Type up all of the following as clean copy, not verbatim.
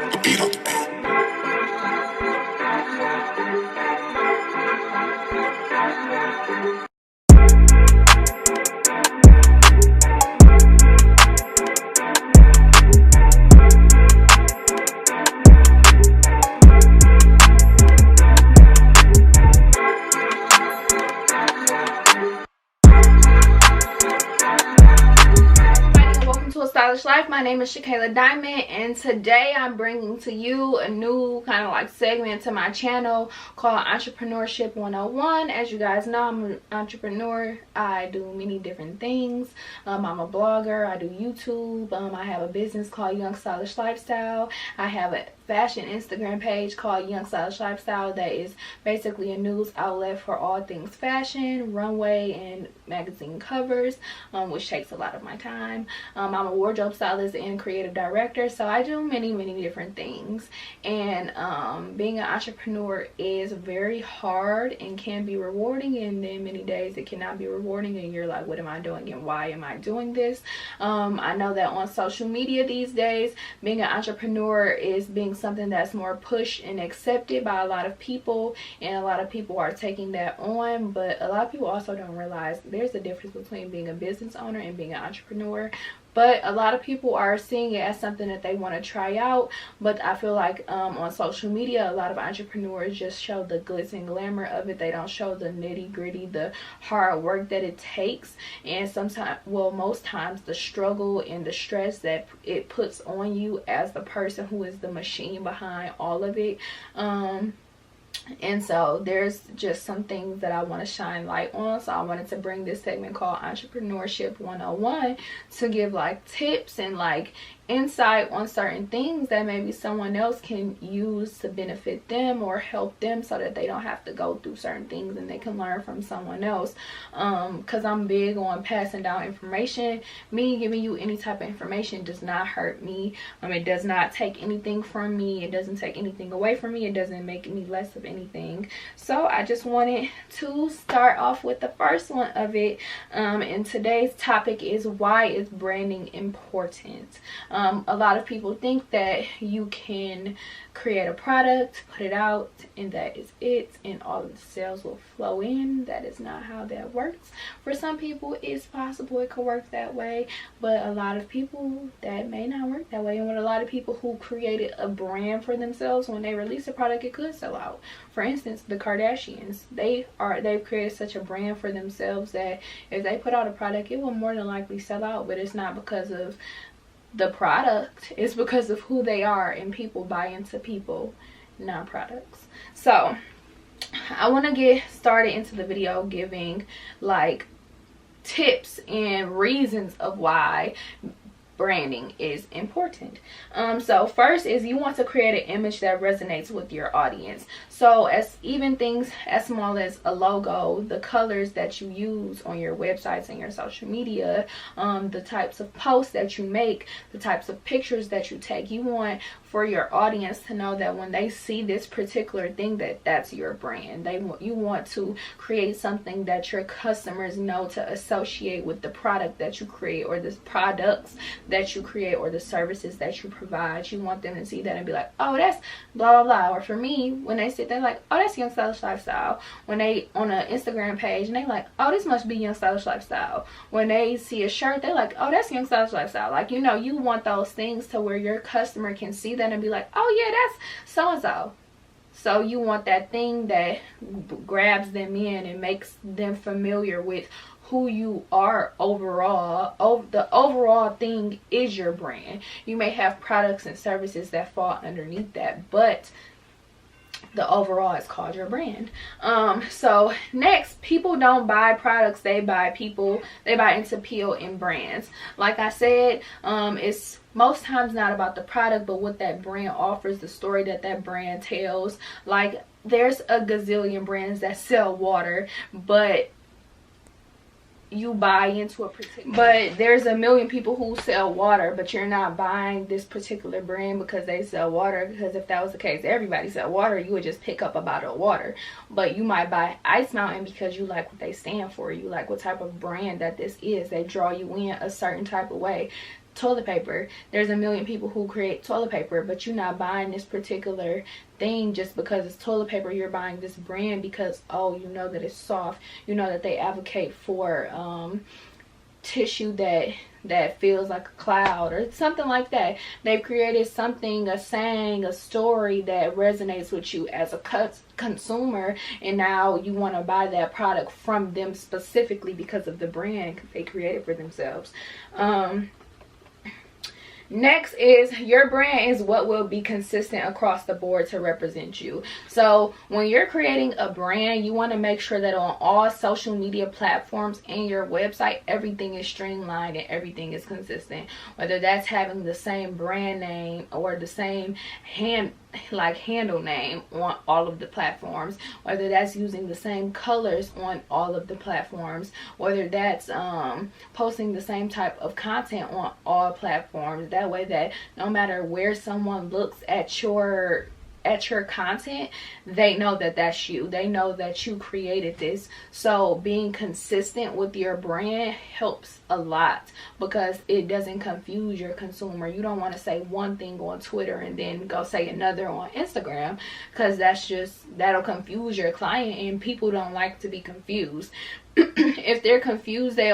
The beat on the beat. Life. My name is ShaKayla Diamond, and today I'm bringing to you a new kind of like segment to my channel called Entrepreneurship 101. As you guys know, I'm an entrepreneur. I do many different things. I'm a blogger. I do YouTube. I have a business called Young Stylish Lifestyle. I have a fashion Instagram page called Young Stylish Lifestyle that is basically a news outlet for all things fashion, runway, and magazine covers, which takes a lot of my time. I'm a wardrobe stylist and creative director, so I do many different things. And being an entrepreneur is very hard and can be rewarding, and then many days it cannot be rewarding and you're like, what am I doing and why am I doing this? I know that on social media these days, being an entrepreneur is being something that's more pushed and accepted by a lot of people, and a lot of people are taking that on. But a lot of people also don't realize there's a difference between being a business owner and being an entrepreneur. But a lot of people are seeing it as something that they want to try out. But I feel like on social media, a lot of entrepreneurs just show the glitz and glamour of it. They don't show the nitty gritty, the hard work that it takes, and sometimes, well, most times, the struggle and the stress that it puts on you as the person who is the machine behind all of it. And so there's just some things that I want to shine light on. So I wanted to bring this segment called Entrepreneurship 101 to give like tips and like insight on certain things that maybe someone else can use to benefit them or help them, so that they don't have to go through certain things and they can learn from someone else. Because I'm big on passing down information. Me giving you any type of information does not hurt me. It does not take anything from me. It doesn't take anything away from me. It doesn't make me less of anything. So I just wanted to start off with the first one of it. And today's topic is, why is branding important? A lot of people think that you can create a product, put it out, and that is it, and all of the sales will flow in. That is not how that works. For some people, it's possible it could work that way, but a lot of people, that may not work that way. And with a lot of people who created a brand for themselves, when they release a product, it could sell out. For instance, the Kardashians, they've created such a brand for themselves that if they put out a product, it will more than likely sell out. But it's not because of the product, it's because of who they are, and people buy into people, not products. So I want to get started into the video giving like tips and reasons of why branding is important. So first is, you want to create an image that resonates with your audience. So as even things as small as a logo, the colors that you use on your websites and your social media, the types of posts that you make, the types of pictures that you take, you want for your audience to know that when they see this particular thing, that's your brand. You want to create something that your customers know to associate with the product that you create, or the products that you create, or the services that you provide. You want them to see that and be like, oh, that's blah blah blah. Or for me, when they sit there like, oh, that's Young Stylish Lifestyle. When they on an Instagram page and they like, oh, this must be Young Stylish Lifestyle. When they see a shirt, they're like, oh, that's Young Stylish Lifestyle. Like, you know, you want those things to where your customer can see that and be like, oh yeah, that's so and so. So you want that thing that grabs them in and makes them familiar with who you are overall. The overall thing is your brand. You may have products and services that fall underneath that, but the overall is called your brand. So next, people don't buy products, they buy people. They buy into appeal in brands. Like I said, it's most times not about the product, but what that brand offers, the story that that brand tells. Like, there's a gazillion brands that sell water, but you buy into a particular, but there's a million people who sell water, but you're not buying this particular brand because they sell water. Because if that was the case, everybody sell water, you would just pick up a bottle of water. But you might buy Ice Mountain because you like what they stand for, you like what type of brand that this is, they draw you in a certain type of way. toilet paper. There's a million people who create toilet paper, but you're not buying this particular thing just because it's toilet paper. You're buying this brand because, oh, you know that it's soft, you know that they advocate for tissue that feels like a cloud or something like that. They've created something, a saying, a story that resonates with you as a consumer, and now you want to buy that product from them specifically because of the brand they created for themselves. Next is your brand is what will be consistent across the board to represent you. So when you're creating a brand, you want to make sure that on all social media platforms and your website, everything is streamlined and everything is consistent. Whether that's having the same brand name or the same handle name on all of the platforms, whether that's using the same colors on all of the platforms, whether that's posting the same type of content on all platforms. That way that no matter where someone looks at your content, they know that that's you. They know that you created this. So being consistent with your brand helps a lot because it doesn't confuse your consumer. You don't want to say one thing on Twitter and then go say another on Instagram, because that'll confuse your client, and people don't like to be confused. If they're confused, they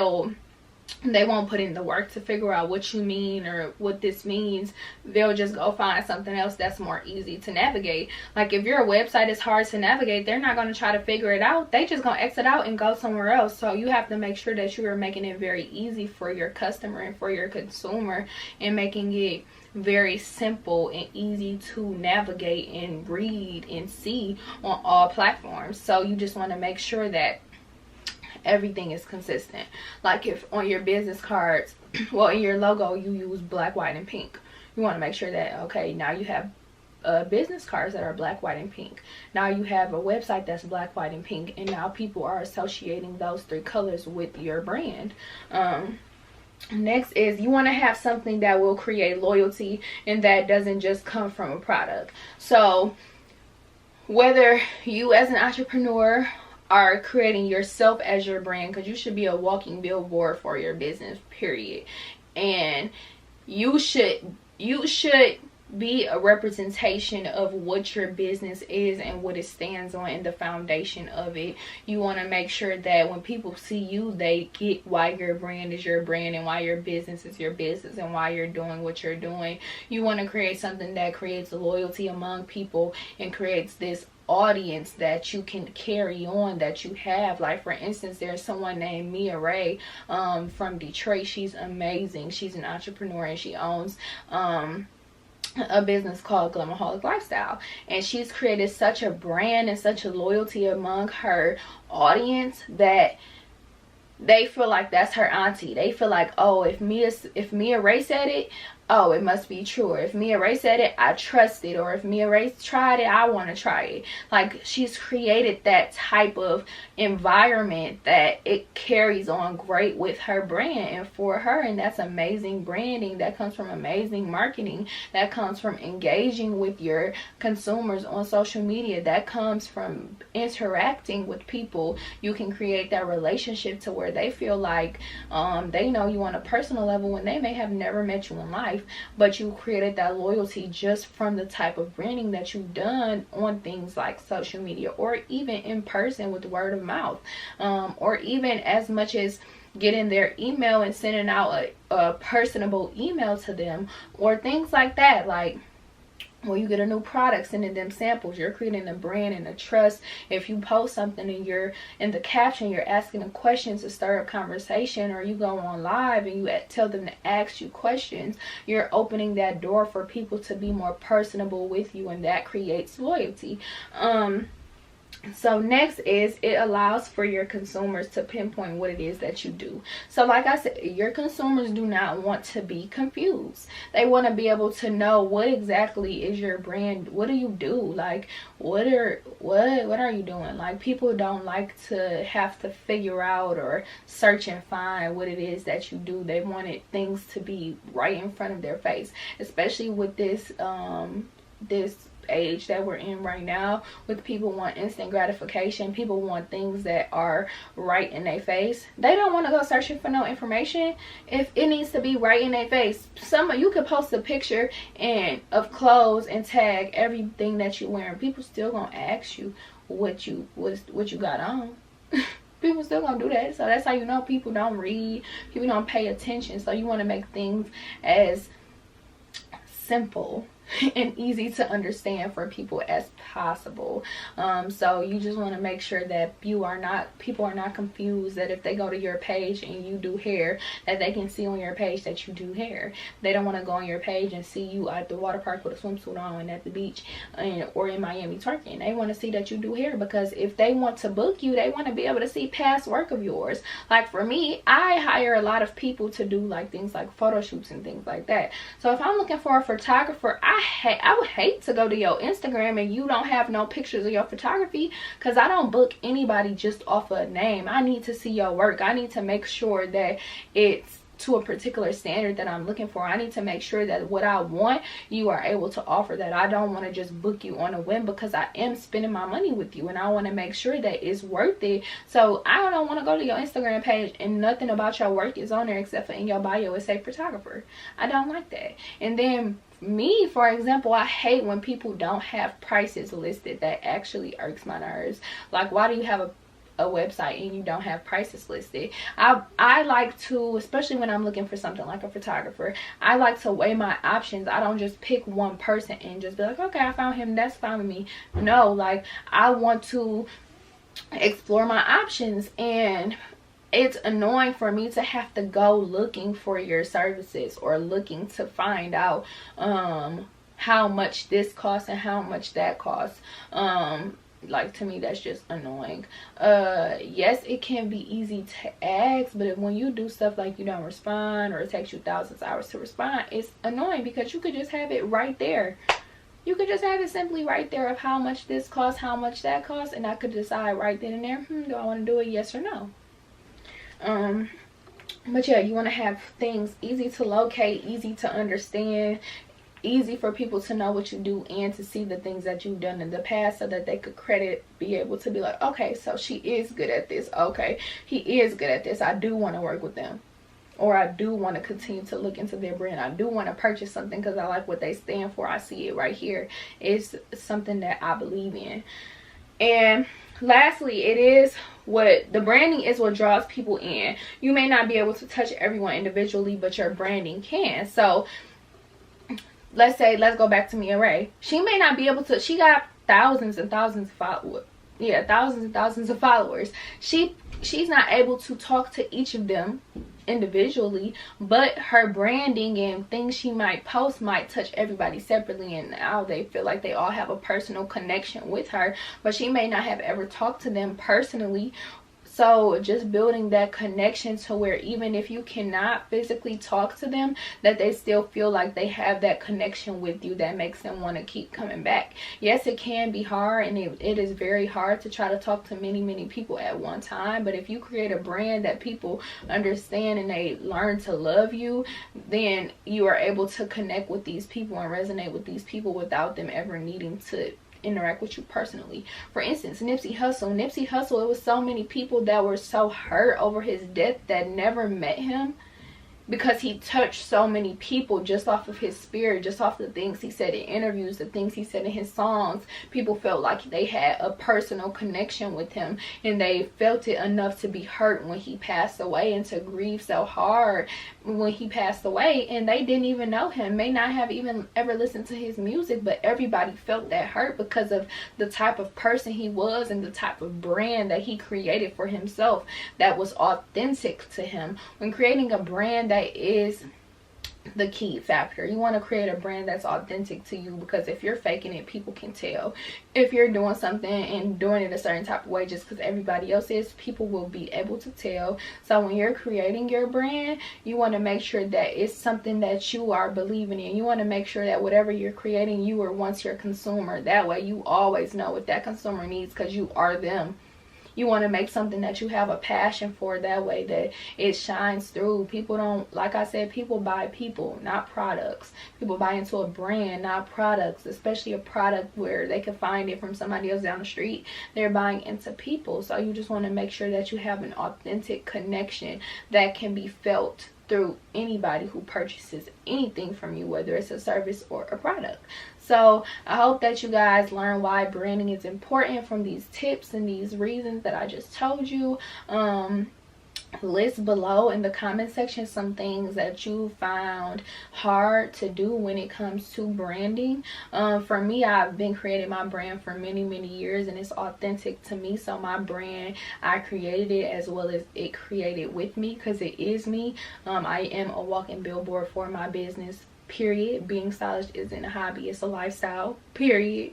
won't put in the work to figure out what you mean or what this means. They'll just go find something else that's more easy to navigate. Like if your website is hard to navigate, they're not going to try to figure it out. They just going to exit out and go somewhere else. So you have to make sure that you are making it very easy for your customer and for your consumer, and making it very simple and easy to navigate and read and see on all platforms. So you just want to make sure that everything is consistent. Like if on your business cards, well, in your logo you use black, white, and pink, you want to make sure that, okay, now you have business cards that are black, white, and pink. Now you have a website that's black, white, and pink, and now people are associating those three colors with your brand. Next is you want to have something that will create loyalty and that doesn't just come from a product. So whether you as an entrepreneur are creating yourself as your brand, because you should be a walking billboard for your business, period. And you should be a representation of what your business is and what it stands on and the foundation of it. You want to make sure that when people see you, they get why your brand is your brand and why your business is your business and why you're doing what you're doing. You want to create something that creates loyalty among people and creates this audience that you can carry on, that you have. Like for instance, there's someone named Mia Ray from Detroit. She's amazing. She's an entrepreneur and she owns a business called Glamaholic Lifestyle, and she's created such a brand and such a loyalty among her audience that they feel like that's her auntie. They feel like, oh, if Mia Ray said it, oh, it must be true. Or if Mia Ray said it, I trust it. Or if Mia Ray tried it, I want to try it. Like she's created that type of environment that it carries on great with her brand and for her. And that's amazing branding. That comes from amazing marketing. That comes from engaging with your consumers on social media. That comes from interacting with people. You can create that relationship to where they feel like they know you on a personal level when they may have never met you in life, but you created that loyalty just from the type of branding that you've done on things like social media, or even in person with word of mouth, or even as much as getting their email and sending out a personable email to them, or things like that. Like when you get a new product, sending them samples, you're creating a brand and a trust. If you post something and you're in the caption, you're asking them questions to stir up conversation, or you go on live and you tell them to ask you questions, you're opening that door for people to be more personable with you, and that creates loyalty. So next is it allows for your consumers to pinpoint what it is that you do. So like I said, your consumers do not want to be confused. They want to be able to know what exactly is your brand. What do you do? Like what are you doing? Like people don't like to have to figure out or search and find what it is that you do. They wanted things to be right in front of their face, especially with this this age that we're in right now, with people want instant gratification, people want things that are right in their face. They don't want to go searching for no information if it needs to be right in their face. You could post a picture of clothes and tag everything that you're wearing. People still gonna ask you what you got on. People still gonna do that. So that's how you know people don't read, people don't pay attention. So you want to make things as simple and easy to understand for people as possible. So you just want to make sure that people are not confused, that if they go to your page and you do hair, that they can see on your page that you do hair. They don't want to go on your page and see you at the water park with a swimsuit on and at the beach or in Miami twerking. They want to see that you do hair, because if they want to book you, they want to be able to see past work of yours. Like for me, I hire a lot of people to do like things like photo shoots and things like that. So if I'm looking for a photographer, I would hate to go to your Instagram and you don't have no pictures of your photography, because I don't book anybody just off a name. I need to see your work. I need to make sure that it's to a particular standard that I'm looking for. I need to make sure that what I want, you are able to offer that. I don't want to just book you on a whim, because I am spending my money with you and I want to make sure that it's worth it. So I don't want to go to your Instagram page and nothing about your work is on there except for in your bio it say photographer. I don't like that. And then me, for example, I hate when people don't have prices listed. That actually irks my nerves. Like, why do you have a website and you don't have prices listed? I like to, especially when I'm looking for something like a photographer, I like to weigh my options. I don't just pick one person and just be like, okay, I found him, that's fine with me. No, like, I want to explore my options, and it's annoying for me to have to go looking for your services or looking to find out how much this costs and how much that costs. Like, to me, that's just annoying. Yes, it can be easy to ask, but when you do stuff like you don't respond, or it takes you thousands of hours to respond, it's annoying, because you could just have it right there. You could just have it simply right there of how much this costs, how much that costs, and I could decide right then and there, do I want to do it, yes or no. But yeah, you want to have things easy to locate, easy to understand, easy for people to know what you do and to see the things that you've done in the past, so that they could be able to be like, okay, so she is good at this, okay, he is good at this, I do want to work with them, or I do want to continue to look into their brand, I do want to purchase something because I like what they stand for, I see it right here, it's something that I believe in. And lastly, the branding is what draws people in. You may not be able to touch everyone individually, but your branding can. So let's go back to Mia Ray. She may not be able to, she got thousands and thousands of followers. Yeah, thousands and thousands of followers. She's not able to talk to each of them individually, but her branding and things she might post might touch everybody separately, and now they feel like they all have a personal connection with her, but she may not have ever talked to them personally. So just building that connection to where even if you cannot physically talk to them, that they still feel like they have that connection with you that makes them want to keep coming back. Yes, it can be hard, and it is very hard to try to talk to many people at one time. But if you create a brand that people understand and they learn to love you, then you are able to connect with these people and resonate with these people without them ever needing to interact with you personally. For instance, Nipsey Hussle, it was so many people that were so hurt over his death that never met him, because he touched so many people just off of his spirit, just off the things he said in interviews, the things he said in his songs. People felt like they had a personal connection with him, and they felt it enough to be hurt when he passed away and to grieve so hard when he passed away, and they didn't even know him, may not have even ever listened to his music, but everybody felt that hurt because of the type of person he was and the type of brand that he created for himself that was authentic to him. When creating a brand, that is the key factor. You want to create a brand that's authentic to you, because if you're faking it, people can tell. If you're doing something and doing it a certain type of way just because everybody else is, people will be able to tell. So when you're creating your brand, you want to make sure that it's something that you are believing in. You want to make sure that whatever you're creating, you are once your consumer. That way you always know what that consumer needs, because you are them. You want to make something that you have a passion for, that way that it shines through. People don't, like I said, people buy people, not products. People buy into a brand, not products, especially a product where they can find it from somebody else down the street. They're buying into people. So you just want to make sure that you have an authentic connection that can be felt through anybody who purchases anything from you, whether it's a service or a product. So I hope that you guys learn why branding is important from these tips and these reasons that I just told you. List below in the comment section some things that you found hard to do when it comes to branding. For me, I've been creating my brand for many years, and it's authentic to me. So my brand, I created it as well as it created with me, because it is me. I am a walking billboard for my business, period. Being stylish isn't a hobby, it's a lifestyle, period.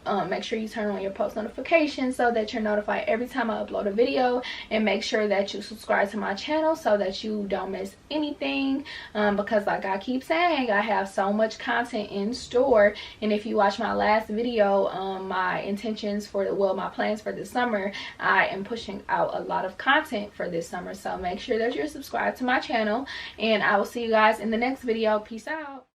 Make sure you turn on your post notifications so that you're notified every time I upload a video, and make sure that you subscribe to my channel so that you don't miss anything, because like I keep saying, I have so much content in store. And if you watch my last video, my intentions for my plans for this summer, I am pushing out a lot of content for this summer. So make sure that you're subscribed to my channel, and I will see you guys in the next video. Peace out.